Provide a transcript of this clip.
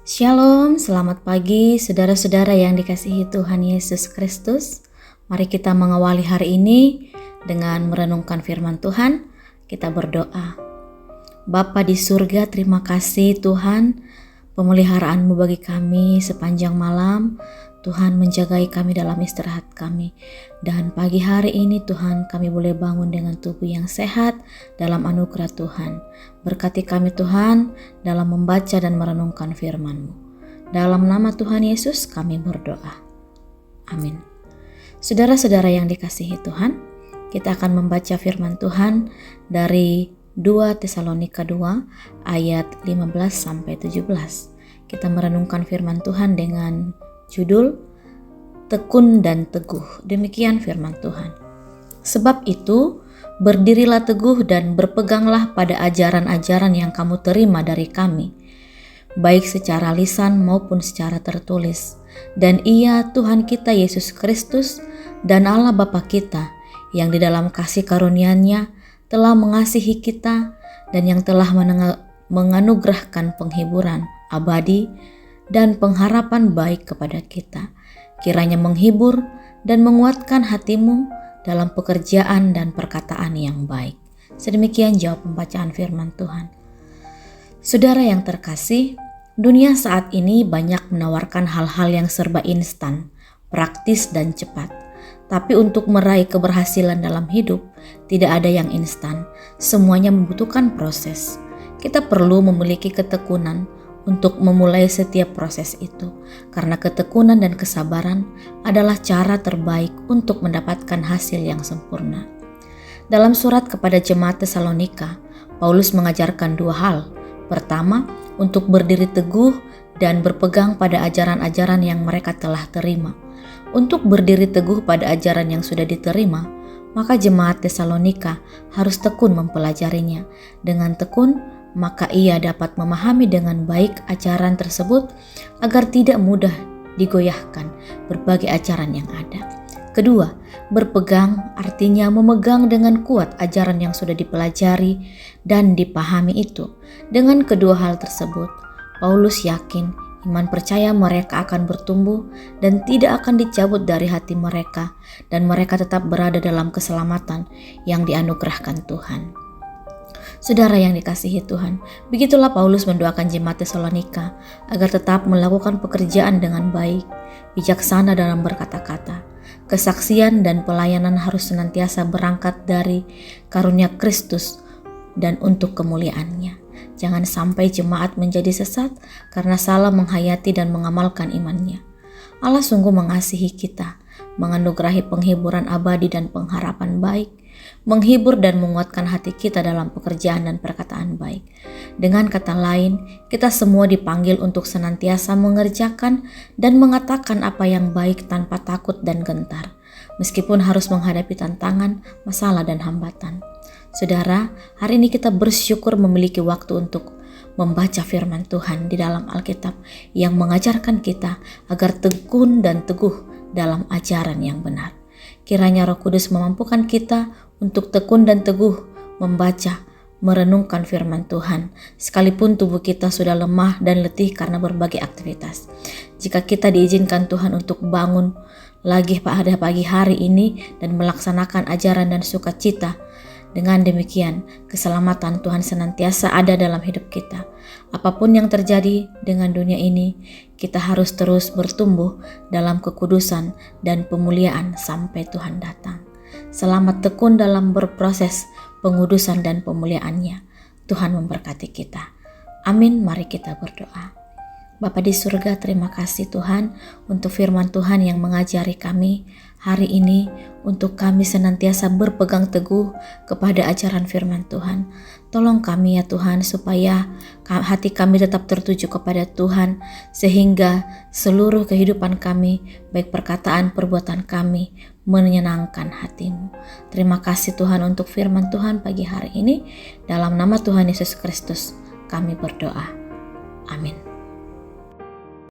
Shalom, selamat pagi saudara-saudara yang dikasihi Tuhan Yesus Kristus. Mari kita mengawali hari ini dengan merenungkan firman Tuhan. Kita berdoa. Bapa di surga, terima kasih Tuhan pemeliharaanmu bagi kami sepanjang malam. Tuhan menjagai kami dalam istirahat kami. Dan pagi hari ini Tuhan kami boleh bangun dengan tubuh yang sehat dalam anugerah Tuhan. Berkati kami Tuhan dalam membaca dan merenungkan firman-Mu. Dalam nama Tuhan Yesus kami berdoa. Amin. Saudara-saudara yang dikasihi Tuhan, kita akan membaca firman Tuhan dari 2 Tesalonika 2 ayat 15-17. Kita merenungkan firman Tuhan dengan judul Tekun dan Teguh. Demikian firman Tuhan. Sebab itu, berdirilah teguh dan berpeganglah pada ajaran-ajaran yang kamu terima dari kami, baik secara lisan maupun secara tertulis. Dan Ia, Tuhan kita Yesus Kristus dan Allah Bapa kita, yang di dalam kasih karunia-Nya telah mengasihi kita dan yang telah menganugerahkan penghiburan abadi dan pengharapan baik kepada kita, kiranya menghibur dan menguatkan hatimu dalam pekerjaan dan perkataan yang baik. Sedemikian jawab pembacaan firman Tuhan. Saudara yang terkasih, dunia saat ini banyak menawarkan hal-hal yang serba instan, praktis dan cepat. Tapi untuk meraih keberhasilan dalam hidup, tidak ada yang instan. Semuanya membutuhkan proses. Kita perlu memiliki ketekunan untuk memulai setiap proses itu, karena ketekunan dan kesabaran adalah cara terbaik untuk mendapatkan hasil yang sempurna. Dalam surat kepada jemaat Tesalonika, Paulus mengajarkan dua hal. Pertama, untuk berdiri teguh dan berpegang pada ajaran-ajaran yang mereka telah terima. Untuk berdiri teguh pada ajaran yang sudah diterima, maka jemaat Tesalonika harus tekun mempelajarinya. Dengan tekun, maka ia dapat memahami dengan baik ajaran tersebut agar tidak mudah digoyahkan berbagai ajaran yang ada. Kedua, berpegang artinya memegang dengan kuat ajaran yang sudah dipelajari dan dipahami itu. Dengan kedua hal tersebut, Paulus yakin iman percaya mereka akan bertumbuh dan tidak akan dicabut dari hati mereka, dan mereka tetap berada dalam keselamatan yang dianugerahkan Tuhan. Saudara yang dikasihi Tuhan, begitulah Paulus mendoakan jemaat Tesalonika agar tetap melakukan pekerjaan dengan baik, bijaksana dalam berkata-kata. Kesaksian dan pelayanan harus senantiasa berangkat dari karunia Kristus dan untuk kemuliaan-Nya. Jangan sampai jemaat menjadi sesat karena salah menghayati dan mengamalkan imannya. Allah sungguh mengasihi kita, menganugerahi penghiburan abadi dan pengharapan baik, menghibur dan menguatkan hati kita dalam pekerjaan dan perkataan baik. Dengan kata lain, kita semua dipanggil untuk senantiasa mengerjakan dan mengatakan apa yang baik tanpa takut dan gentar, meskipun harus menghadapi tantangan, masalah dan hambatan. Saudara, hari ini kita bersyukur memiliki waktu untuk membaca firman Tuhan di dalam Alkitab yang mengajarkan kita agar tekun dan teguh dalam ajaran yang benar. Kiranya Roh Kudus memampukan kita untuk tekun dan teguh membaca, merenungkan firman Tuhan, sekalipun tubuh kita sudah lemah dan letih karena berbagai aktivitas. Jika kita diizinkan Tuhan untuk bangun lagi pada pagi hari ini dan melaksanakan ajaran dan sukacita, dengan demikian, keselamatan Tuhan senantiasa ada dalam hidup kita. Apapun yang terjadi dengan dunia ini, kita harus terus bertumbuh dalam kekudusan dan pemuliaan sampai Tuhan datang. Selamat tekun dalam berproses pengudusan dan pemuliaannya. Tuhan memberkati kita. Amin, mari kita berdoa. Bapa di surga, terima kasih Tuhan untuk firman Tuhan yang mengajari kami hari ini untuk kami senantiasa berpegang teguh kepada ajaran firman Tuhan. Tolong kami ya Tuhan supaya hati kami tetap tertuju kepada Tuhan sehingga seluruh kehidupan kami, baik perkataan perbuatan kami, menyenangkan hati-Mu. Terima kasih Tuhan untuk firman Tuhan pagi hari ini. Dalam nama Tuhan Yesus Kristus kami berdoa. Amin.